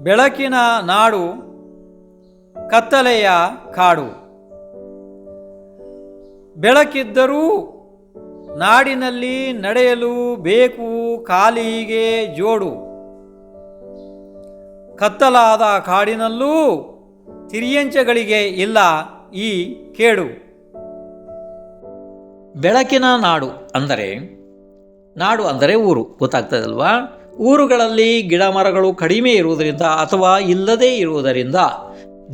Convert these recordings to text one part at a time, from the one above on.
ಬೆಳಕಿನ ನಾಡು ಕತ್ತಲೆಯ ಕಾಡು. ಬೆಳಕಿದ್ದರೂ ನಾಡಿನಲ್ಲಿ ನಡೆಯಲು ಬೇಕು ಕಾಲಿಗೆ ಜೋಡು. ಕತ್ತಲಾದ ಕಾಡಿನಲ್ಲೂ ತಿರಿಯಂಚಗಳಿಗೆ ಇಲ್ಲ ಈ ಕೇಡು. ಬೆಳಕಿನ ನಾಡು ಅಂದರೆ ಊರು, ಗೊತ್ತಾಗ್ತದಲ್ವಾ? ಊರುಗಳಲ್ಲಿ ಗಿಡ ಮರಗಳು ಕಡಿಮೆ ಇರುವುದರಿಂದ ಅಥವಾ ಇಲ್ಲದೇ ಇರುವುದರಿಂದ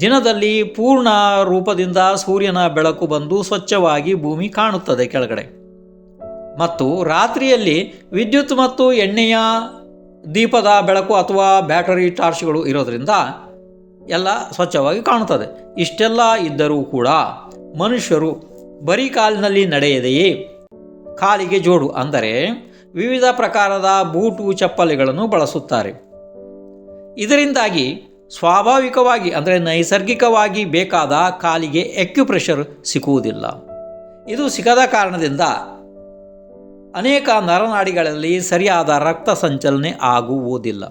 ದಿನದಲ್ಲಿ ಪೂರ್ಣ ರೂಪದಿಂದ ಸೂರ್ಯನ ಬೆಳಕು ಬಂದು ಸ್ವಚ್ಛವಾಗಿ ಭೂಮಿ ಕಾಣುತ್ತದೆ ಕೆಳಗಡೆ. ಮತ್ತು ರಾತ್ರಿಯಲ್ಲಿ ವಿದ್ಯುತ್ ಮತ್ತು ಎಣ್ಣೆಯ ದೀಪದ ಬೆಳಕು ಅಥವಾ ಬ್ಯಾಟರಿ ಟಾರ್ಚ್ಗಳು ಇರೋದರಿಂದ ಎಲ್ಲ ಸ್ವಚ್ಛವಾಗಿ ಕಾಣುತ್ತದೆ. ಇಷ್ಟೆಲ್ಲ ಇದ್ದರೂ ಕೂಡ ಮನುಷ್ಯರು ಬರೀ ಕಾಲಿನಲ್ಲಿ ನಡೆಯದೆಯೇ ಕಾಲಿಗೆ ಜೋಡು ಅಂದರೆ ವಿವಿಧ ಪ್ರಕಾರದ ಬೂಟು ಚಪ್ಪಲಿಗಳನ್ನು ಬಳಸುತ್ತಾರೆ. ಇದರಿಂದಾಗಿ ಸ್ವಾಭಾವಿಕವಾಗಿ ಅಂದರೆ ನೈಸರ್ಗಿಕವಾಗಿ ಬೇಕಾದ ಕಾಲಿಗೆ ಅಕ್ಯುಪ್ರೆಷರ್ ಸಿಗುವುದಿಲ್ಲ. ಇದು ಸಿಗದ ಕಾರಣದಿಂದ ಅನೇಕ ನರನಾಡಿಗಳಲ್ಲಿ ಸರಿಯಾದ ರಕ್ತ ಸಂಚಲನೆ ಆಗುವುದಿಲ್ಲ.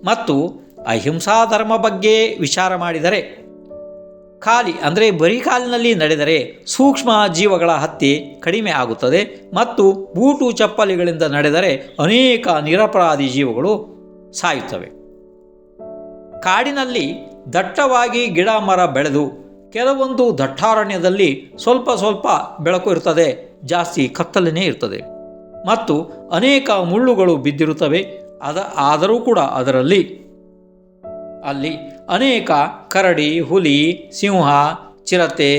ಮತ್ತು ಅಹಿಂಸಾ ಧರ್ಮ ಬಗ್ಗೆ ವಿಚಾರ ಮಾಡಿದರೆ ಬರೀ ಕಾಲಿನಲ್ಲಿ ನಡೆದರೆ ಸೂಕ್ಷ್ಮ ಜೀವಗಳ ಹತ್ಯೆ ಕಡಿಮೆ ಆಗುತ್ತದೆ ಮತ್ತು ಬೂಟು ಚಪ್ಪಲಿಗಳಿಂದ ನಡೆದರೆ ಅನೇಕ ನಿರಪರಾಧಿ ಜೀವಗಳು ಸಾಯುತ್ತವೆ. ಕಾಡಿನಲ್ಲಿ ದಟ್ಟವಾಗಿ ಗಿಡ ಮರ ಬೆಳೆದು ಕೆಲವೊಂದು ದಟ್ಟಾರಣ್ಯದಲ್ಲಿ ಸ್ವಲ್ಪ ಬೆಳಕು ಇರ್ತದೆ, ಜಾಸ್ತಿ ಕತ್ತಲೇ ಇರ್ತದೆ ಮತ್ತು ಅನೇಕ ಮುಳ್ಳುಗಳು ಬಿದ್ದಿರುತ್ತವೆ. ಆದರೂ ಕೂಡ ಅಲ್ಲಿ ಅನೇಕ ಕರಡಿ, ಹುಲಿ, ಸಿಂಹ, ಚಿರತೆ,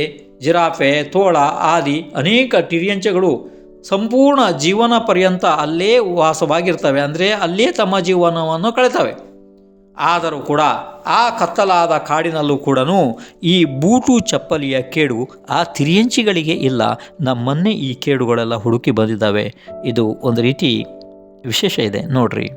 ಜಿರಾಫೆ, ತೋಳ ಆದಿ ಅನೇಕ ತಿರಿಯಂಚೆಗಳು ಸಂಪೂರ್ಣ ಜೀವನ ಪರ್ಯಂತ ಅಲ್ಲೇ ವಾಸವಾಗಿರ್ತವೆ, ಅಂದರೆ ಅಲ್ಲೇ ತಮ್ಮ ಜೀವನವನ್ನು ಕಳೆತವೆ. ಆದರೂ ಕೂಡ ಆ ಕತ್ತಲಾದ ಕಾಡಿನಲ್ಲೂ ಕೂಡ ಈ ಬೂಟು ಚಪ್ಪಲಿಯ ಕೇಡು ಆ ತಿರಿಯಂಚಿಗಳಿಗೆ ಇಲ್ಲ. ನಮ್ಮನ್ನೇ ಈ ಕೇಡುಗಳೆಲ್ಲ ಹುಡುಕಿ ಬಂದಿದ್ದಾವೆ. ಇದು ಒಂದು ರೀತಿ ವಿಶೇಷ ಇದೆ ನೋಡ್ರಿ.